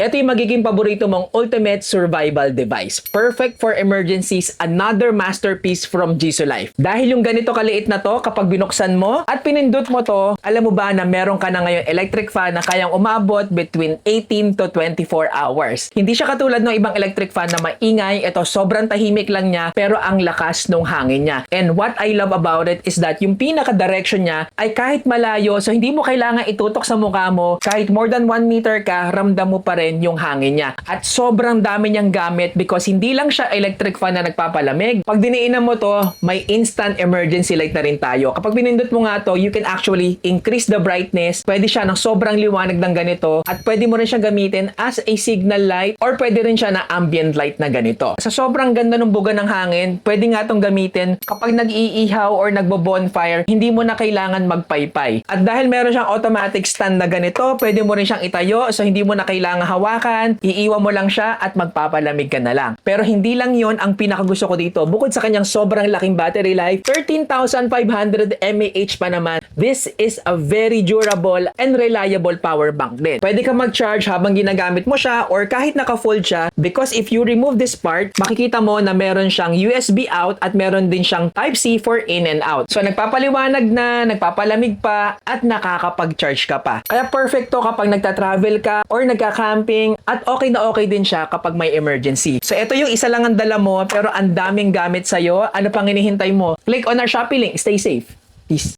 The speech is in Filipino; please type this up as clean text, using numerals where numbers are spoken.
Ito yung magiging paborito mong ultimate survival device. Perfect for emergencies, another masterpiece from Jisoo Life. Dahil yung ganito kaliit na to, kapag binuksan mo at pinindot mo to, alam mo ba na meron ka na ngayon electric fan na kayang umabot between 18 to 24 hours. Hindi siya katulad ng ibang electric fan na maingay, ito sobrang tahimik lang niya, pero ang lakas ng hangin niya. And what I love about it is that yung pinaka-direction niya ay kahit malayo, so hindi mo kailangan itutok sa mukha mo, kahit more than 1 meter ka, ramdam mo pa rin yung hangin niya. At sobrang dami niyang gamit because hindi lang siya electric fan na nagpapalamig. Pag diniinan mo to, may instant emergency light na rin tayo. Kapag pinindot mo nga to, you can actually increase the brightness. Pwede siya ng sobrang liwanag ng ganito at pwede mo rin siya gamitin as a signal light or pwede rin siya na ambient light na ganito. Sa sobrang ganda ng buga ng hangin, pwede nga tong gamitin kapag nag-iihaw or nagbo-bonfire, hindi mo na kailangan magpaypay. At dahil meron siyang automatic stand na ganito, pwede mo rin siyang itayo so hindi mo na kailangan hawakan, iiwan mo lang siya at magpapalamig ka na lang. Pero hindi lang yon ang pinakagusto ko dito. Bukod sa kanyang sobrang laking battery life, 13,500 mAh pa naman, this is a very durable and reliable power bank din. Pwede ka mag-charge habang ginagamit mo siya or kahit naka-fold siya because if you remove this part, makikita mo na meron siyang USB out at meron din siyang Type-C for in and out. So nagpapaliwanag na, nagpapalamig pa at nakakapag-charge ka pa. Kaya perfect to kapag nagta-travel ka or nagka-camping at okay na okay din siya kapag may emergency. So ito yung isa lang ang dala mo pero ang daming gamit sa'yo. Ano pang hinihintay mo? Click on our Shopee link. Stay safe. Peace.